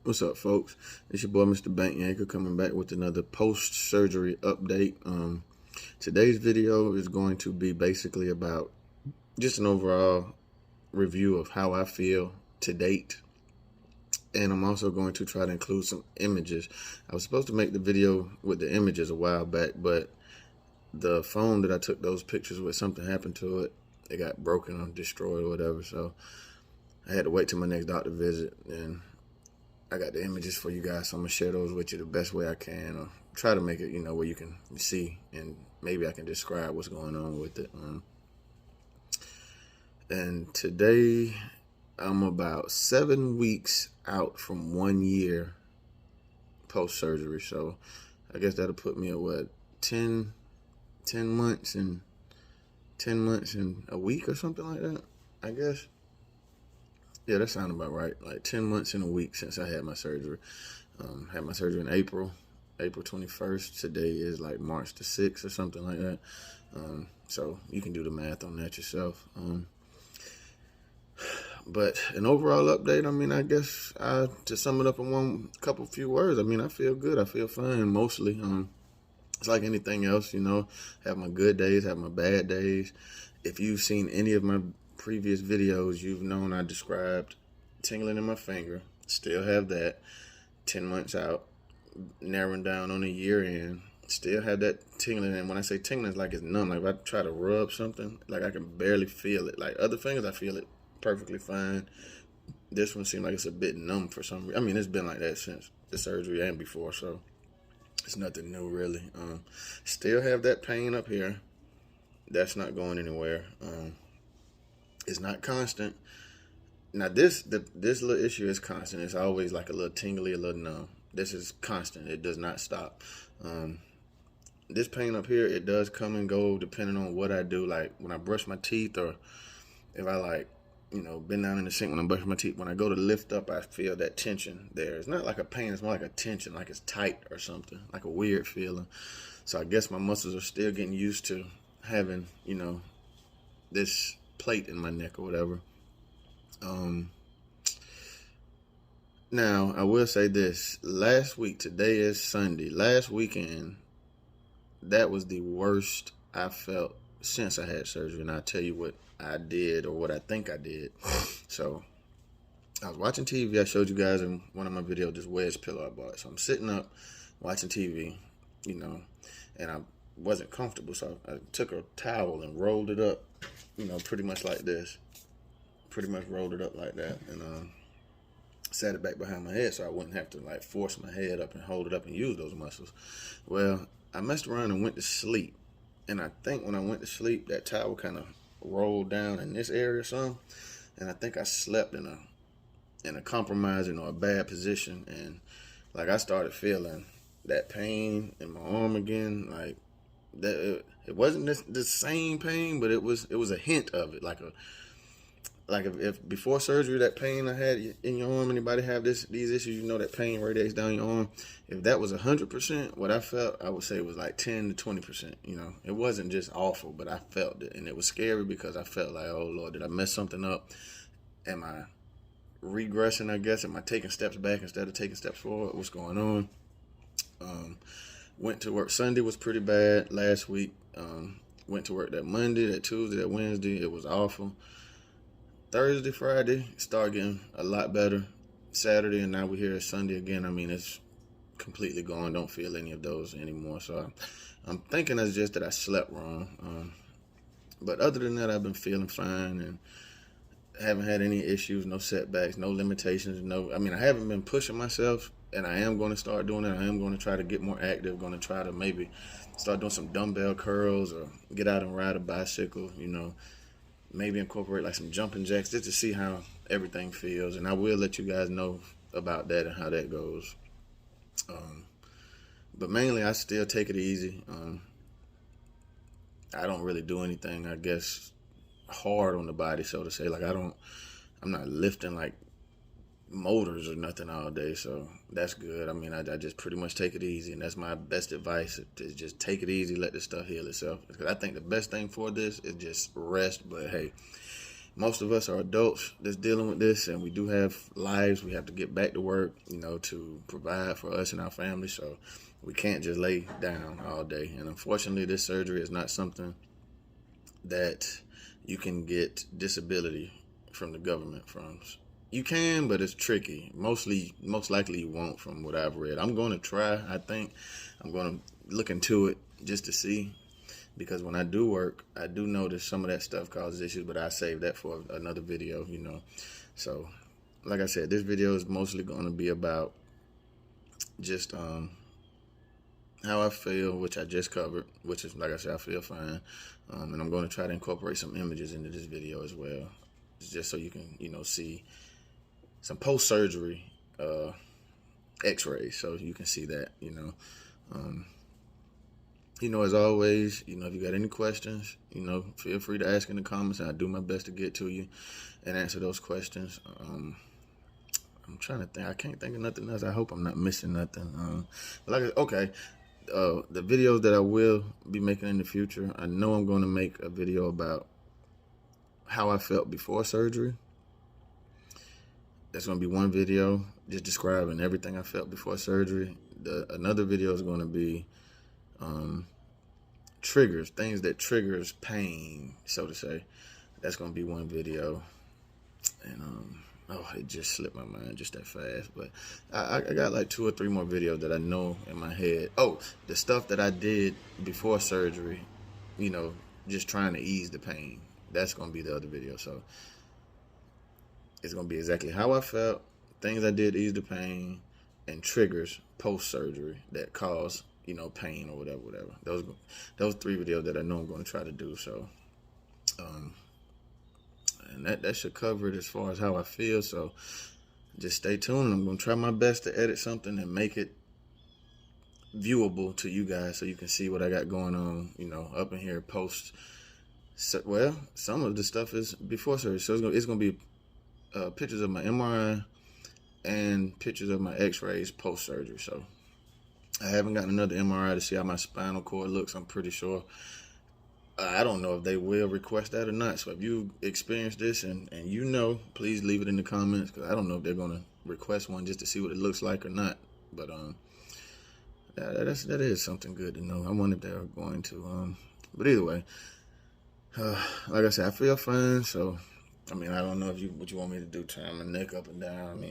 What's up, folks? It's your boy, Mr. Bank Yanker, coming back with another post-surgery update. Today's video is going to be basically about just an overall review of how I feel to date. And I'm also going to try to include some images. I was supposed to make the video with the images a while back, but the phone that I took those pictures with, something happened to it. It got broken or destroyed or whatever, so I had to wait till my next doctor visit, and I got the images for you guys, so I'm gonna share those with you the best way I can, or try to make it, where you can see, and maybe I can describe what's going on with it. And today, I'm about 7 weeks out from 1 year post-surgery, so I guess that'll put me at what, 10 months and 10 months and a week or something like that, I guess. Yeah, that sounded about right. Like 10 months and a week since I had my surgery. Had my surgery in April 21st. Today is like March the 6th or something like that. So you can do the math on that yourself. But an overall update, I guess to sum it up in few words, I feel good. I feel fine mostly. It's like anything else, have my good days, have my bad days. If you've seen any of my previous videos, you've known I described tingling in my finger. Still have that. 10 months out, narrowing down on a year in. Still have that tingling, and when I say tingling, it's like it's numb. Like if I try to rub something, like I can barely feel it. Like other fingers, I feel it perfectly fine. This one seems like it's a bit numb for some reason. It's been like that since the surgery and before, so it's nothing new really. Still have that pain up here. That's not going anywhere. It's not constant. Now this little issue is constant. It's always like a little tingly, a little numb. This is constant. It does not stop. This pain up here, it does come and go depending on what I do. Like when I brush my teeth, or if I bend down in the sink when I'm brushing my teeth. When I go to lift up, I feel that tension there. It's not like a pain. It's more like a tension, like it's tight or something, like a weird feeling. So I guess my muscles are still getting used to having, this plate in my neck or whatever. Now I will say this: last week, today is Sunday, last weekend, that was the worst I felt since I had surgery. And I'll tell you what I did, or what I think I did. So I was watching TV. I showed you guys in one of my videos this wedge pillow I bought. So I'm sitting up watching TV, and I wasn't comfortable, so I took a towel and rolled it up, pretty much like this. Pretty much rolled it up like that, and sat it back behind my head so I wouldn't have to like force my head up and hold it up and use those muscles. Well, I messed around and went to sleep, and I think when I went to sleep, that towel kind of rolled down in this area or something, and I think I slept in a compromising or a bad position, and like I started feeling that pain in my arm again. Like that, it wasn't the same pain, but it was a hint of it, like if before surgery, that pain I had in your arm, anybody have these issues, that pain radiates down your arm. If that was 100%, what I felt, I would say it was like 10 to 20%. It wasn't just awful, but I felt it, and it was scary because I felt like, oh Lord, did I mess something up? Am I regressing? I guess, am I taking steps back instead of taking steps forward? What's going on? Went to work Sunday, was pretty bad last week. Went to work that Monday, that Tuesday, that Wednesday. It was awful. Thursday, Friday, start getting a lot better. Saturday, and now we're here Sunday again. It's completely gone. Don't feel any of those anymore. So I'm thinking that's just that I slept wrong. But other than that, I've been feeling fine and haven't had any issues, no setbacks, no limitations. I haven't been pushing myself, and I am going to start doing it. I am going to try to get more active. Going to try to maybe start doing some dumbbell curls, or get out and ride a bicycle, maybe incorporate like some jumping jacks just to see how everything feels. And I will let you guys know about that and how that goes. But mainly I still take it easy. I don't really do anything, I guess, hard on the body, so to say. Like I'm not lifting like motors or nothing all day, so that's good. I just pretty much take it easy, and that's my best advice, is just take it easy, let this stuff heal itself. Because I think the best thing for this is just rest. But hey, most of us are adults that's dealing with this, and we do have lives. We have to get back to work, to provide for us and our family. So we can't just lay down all day. And unfortunately, this surgery is not something that you can get disability from the government from. You can, but it's tricky. Most likely you won't, from what I've read. I'm going to try. I think I'm going to look into it just to see. Because when I do work, I do notice some of that stuff causes issues, but I save that for another video, So, like I said, this video is mostly going to be about just how I feel, which I just covered, which is, like I said, I feel fine. And I'm going to try to incorporate some images into this video as well, just so you can, see some post-surgery X-rays, so you can see that, as always, if you got any questions, feel free to ask in the comments, and I do my best to get to you and answer those questions. I'm trying to think. I can't think of nothing else. I hope I'm not missing nothing. The videos that I will be making in the future, I know I'm going to make a video about how I felt before surgery. That's going to be one video just describing everything I felt before surgery. Another video is going to be triggers, things that triggers pain, so to say. That's going to be one video. And it just slipped my mind just that fast. But I got like 2 or 3 more videos that I know in my head. Oh, the stuff that I did before surgery, just trying to ease the pain. That's going to be the other video. So it's going to be exactly how I felt, things I did to ease the pain, and triggers post-surgery that cause pain or whatever. Those 3 videos that I know I'm going to try to do. So, and that should cover it as far as how I feel. So, just stay tuned. I'm going to try my best to edit something and make it viewable to you guys, so you can see what I got going on. Up in here post. Well, some of the stuff is before surgery, so it's going to be pictures of my MRI and pictures of my X-rays post surgery. So. I haven't gotten another MRI to see how my spinal cord looks. I'm pretty sure. I don't know if they will request that or not. So if you experienced this and please leave it in the comments, because I don't know if they're going to request one just to see what it looks like or not. But that is something good to know. I wonder if they're going to. But either way, like I said, I feel fine. So I don't know what you want me to do. Turn my neck up and down.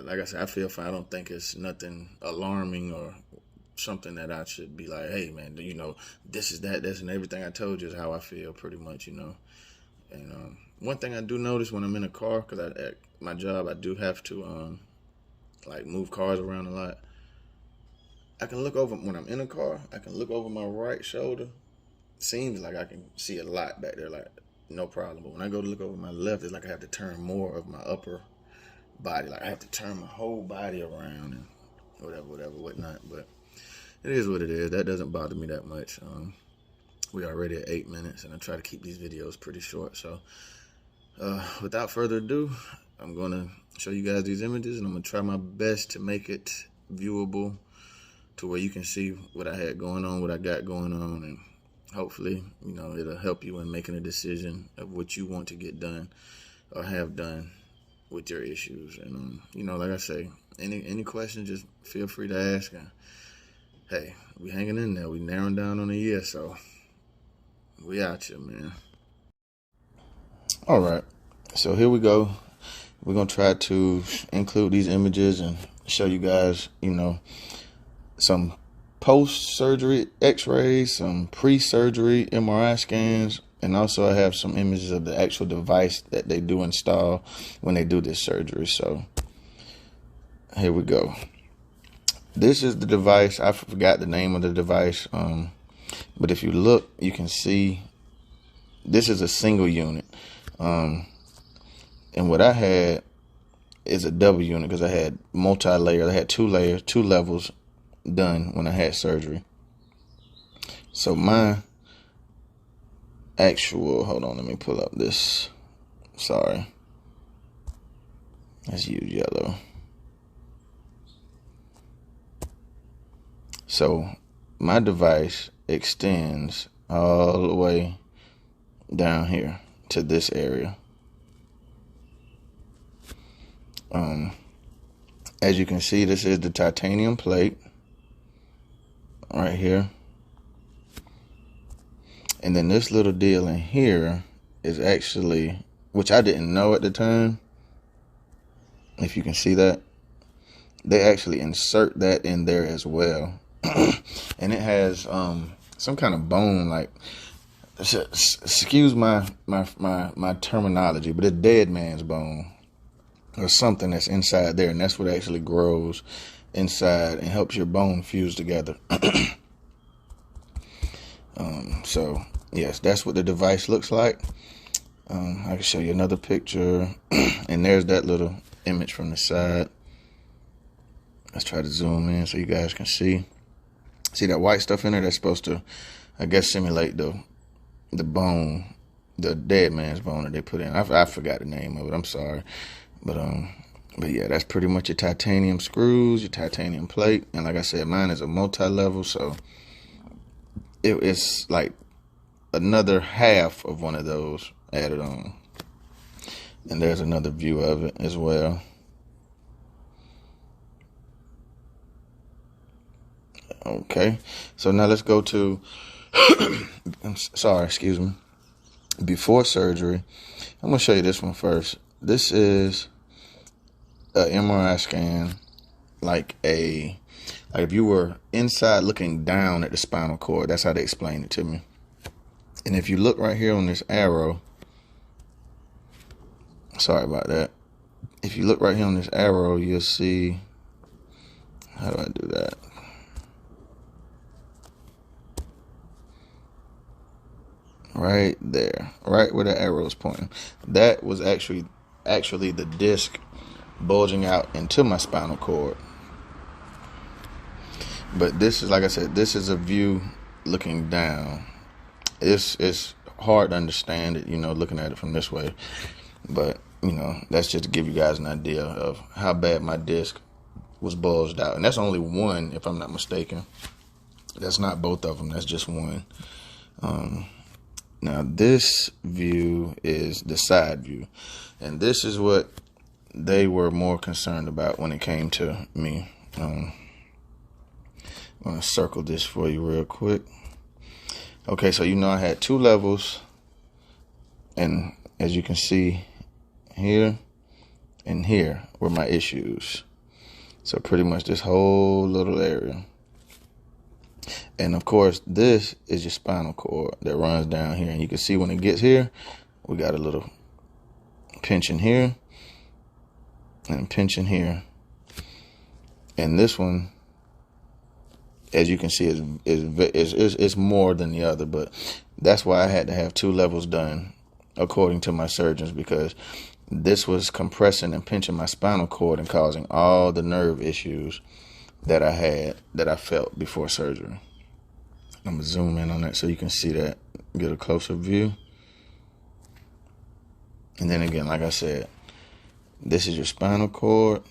Like I said, I feel fine. I don't think it's nothing alarming or something that I should be like, hey, man, this is that, and everything I told you is how I feel pretty much, And one thing I do notice when I'm in a car, because at my job, I do have to, move cars around a lot. I can look over, when I'm in a car, I can look over my right shoulder. Seems like I can see a lot back there, like, no problem. But when I go to look over my left, it's like I have to turn more of my upper body, like I have to turn my whole body around and whatnot. But it is what it is. That doesn't bother me that much. We are already at 8 minutes, and I try to keep these videos pretty short. So without further ado, I'm going to show you guys these images, and I'm going to try my best to make it viewable to where you can see what I had going on, what I got going on, and hopefully, it'll help you in making a decision of what you want to get done or have done with your issues. And like I say, any questions, just feel free to ask. And hey, we hanging in there. We narrowing down on a year, so we out here, man. All right, so here we go. We're gonna try to include these images and show you guys, some post-surgery X-rays, some pre-surgery MRI scans. And also I have some images of the actual device that they do install when they do this surgery. So here we go. This is the device. I forgot the name of the device. But if you look, you can see this is a single unit. And what I had is a double unit because I had multi-layer. I had 2 layers, 2 levels done when I had surgery. So my actual, hold on, let me pull up this. Sorry. Let's use yellow. So my device extends all the way down here to this area. As you can see, this is the titanium plate right here. And then this little deal in here is actually, which I didn't know at the time, if you can see that, they actually insert that in there as well. And it has some kind of bone, like, excuse my terminology, but it's dead man's bone or something that's inside there, and that's what actually grows inside and helps your bone fuse together. So yes, that's what the device looks like. I can show you another picture, and there's that little image from the side. Let's try to zoom in so you guys can see. See that white stuff in there? That's supposed to, I guess, simulate the bone, the dead man's bone that they put in. I forgot the name of it. I'm sorry, but yeah, that's pretty much your titanium screws, your titanium plate, and like I said, mine is a multi-level, so it's like another half of one of those added on. And there's another view of it as well. Okay, so now let's go to, I'm sorry, excuse me, before surgery. I'm going to show you this one first. This is a MRI scan, like if you were inside looking down at the spinal cord. That's how they explained it to me. And if you look right here on this arrow, sorry about that. If you look right here on this arrow, you'll see, how do I do that? Right there, right where the arrow is pointing. That was actually the disc bulging out into my spinal cord. But this is, like I said, this is a view looking down. It's hard to understand it, looking at it from this way. But, that's just to give you guys an idea of how bad my disc was bulged out. And that's only one, if I'm not mistaken. That's not both of them. That's just one. Now, this view is the side view. And this is what they were more concerned about when it came to me. I'm going to circle this for you real quick. Okay, so I had 2 levels. And as you can see, here and here were my issues. So pretty much this whole little area. And of course, this is your spinal cord that runs down here. And you can see when it gets here, we got a little pinch in here and pinch in here. And this one, as you can see, is more than the other. But that's why I had to have 2 levels done, according to my surgeons, because this was compressing and pinching my spinal cord and causing all the nerve issues that I felt before surgery. I'm going to zoom in on that so you can see that, get a closer view. And then again, like I said, this is your spinal cord.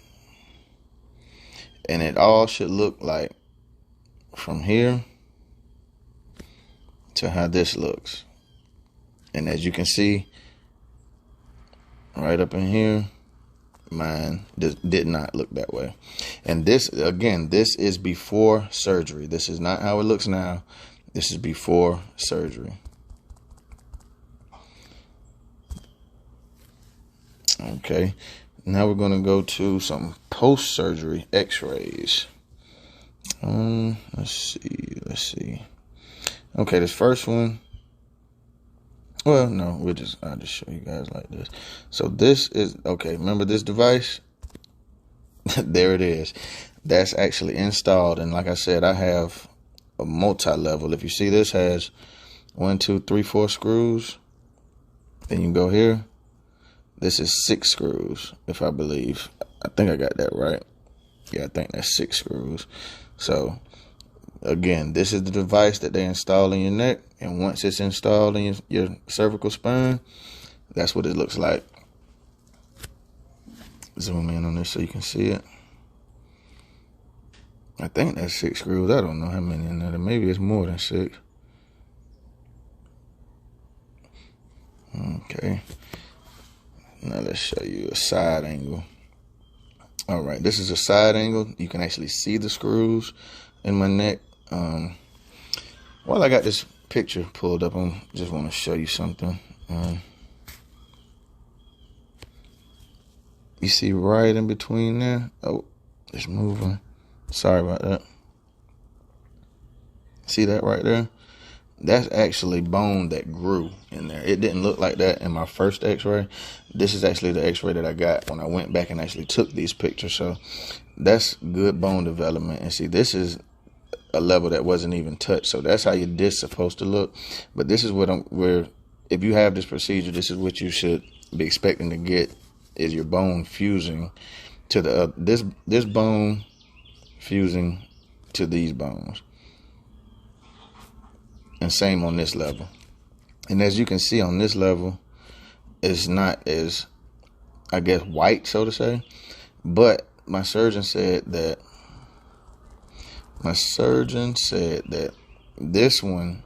And it all should look like from here to how this looks. And as you can see, right up in here, mine did not look that way. And this, again, this is before surgery. This is not how it looks now. This is before surgery. Okay, now we're going to go to some post-surgery X-rays. Let's see. Okay, this first one, well, no, I'll just show you guys like this. So this is, okay, remember this device? There it is. That's actually installed. And like I said, I have a multi-level. If you see, this has 1, 2, 3, 4 screws. Then you go here. This is 6 screws, if I believe. I think I got that right. Yeah, I think that's 6 screws. So again, this is the device that they install in your neck, and once it's installed in your cervical spine, that's what it looks like. Zoom in on this so you can see it. I think that's 6 screws. I don't know how many in there. Maybe it's more than 6. Okay. Now let's show you a side angle. All right, this is a side angle. You can actually see the screws in my neck. While I got this picture pulled up, I just want to show you something. You see right in between there? Oh, it's moving. Sorry about that. See that right there? That's actually bone that grew in there. It didn't look like that in my first X-ray. This is actually the X-ray that I got when I went back and actually took these pictures. So that's good bone development. And see, this is a level that wasn't even touched. So that's how your disc supposed to look. But this is where if you have this procedure, this is what you should be expecting to get, is your bone fusing to the this bone fusing to these bones. And same on this level. And as you can see on this level, it's not as, I guess, white, so to say. But my surgeon said that this one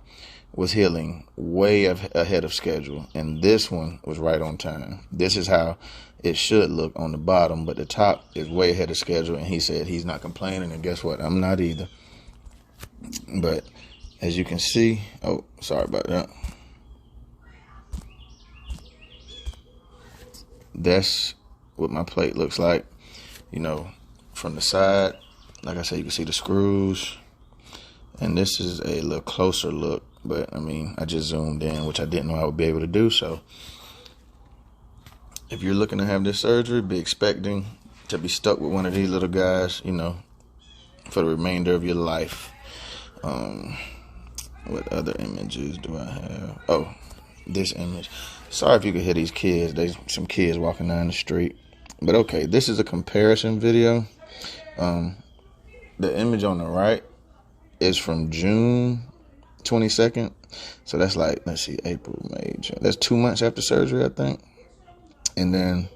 was healing way ahead of schedule, and this one was right on time. This is how it should look on the bottom, but the top is way ahead of schedule, and he said he's not complaining, and guess what? I'm not either. But as you can see, oh, sorry about that. That's what my plate looks like, you know, from the side. Like I said, you can see the screws. And this is a little closer look, but I mean, I just zoomed in, which I didn't know I would be able to do. So if you're looking to have this surgery, be expecting to be stuck with one of these little guys, you know, for the remainder of your life. What other images do I have? Oh, this image. Sorry if you could hear these kids. There's some kids walking down the street. But okay, this is a comparison video. The image on the right is from June 22nd. So that's like, let's see, April, May, June. That's 2 months after surgery, I think. And then,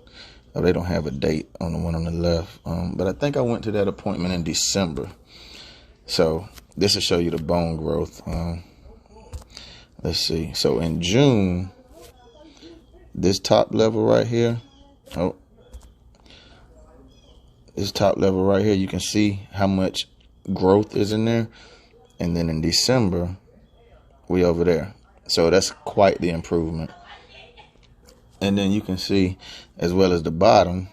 oh, they don't have a date on the one on the left. But I think I went to that appointment in December. So this will show you the bone growth. Let's see. So in June, this top level right here, this top level right here, you can see how much growth is in there. And then in December, we over there. So that's quite the improvement. And then you can see, as well as the bottom,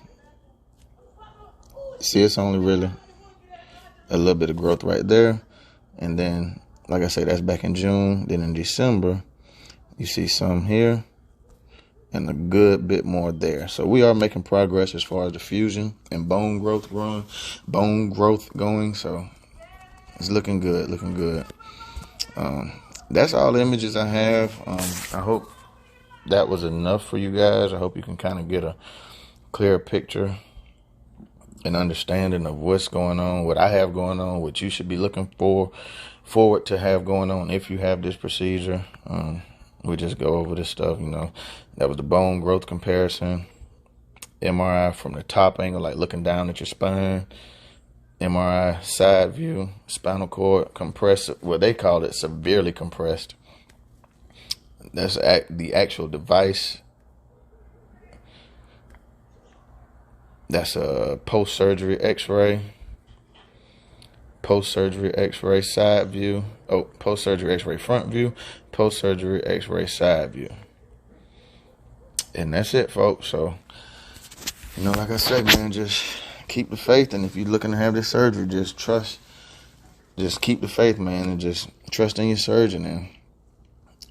see, it's only really a little bit of growth right there. And then, like I say, that's back in June. Then in December, you see some here and a good bit more there. So we are making progress as far as the fusion and bone growth going. So it's looking good, looking good. That's all the images I have. I hope that was enough for you guys. I hope you can kind of get a clear picture and understanding of what's going on, what I have going on, what you should be looking forward to have going on if you have this procedure. We just go over this stuff, you know. That was the bone growth comparison. MRI from the top angle, like looking down at your spine. MRI side view, spinal cord compressed, well, they call it severely compressed. That's the actual device. That's a post-surgery X-ray. Post-surgery X-ray side view. Oh, post-surgery X-ray front view. Post-surgery X-ray side view. And that's it, folks. So, you know, like I said, man, just keep the faith. And if you're looking to have this surgery, just trust. Just keep the faith, man, and just trust in your surgeon. And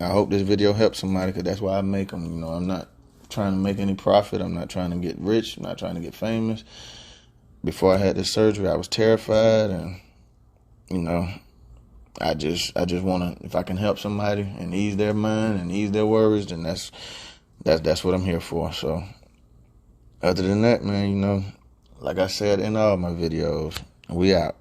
I hope this video helps somebody, because that's why I make them. You know, I'm not trying to make any profit. I'm not trying to get rich. I'm not trying to get famous. Before I had this surgery, I was terrified, and you know, I just want to, if I can help somebody and ease their mind and ease their worries, then that's what I'm here for. So other than that, man, you know, like I said in all my videos, we out.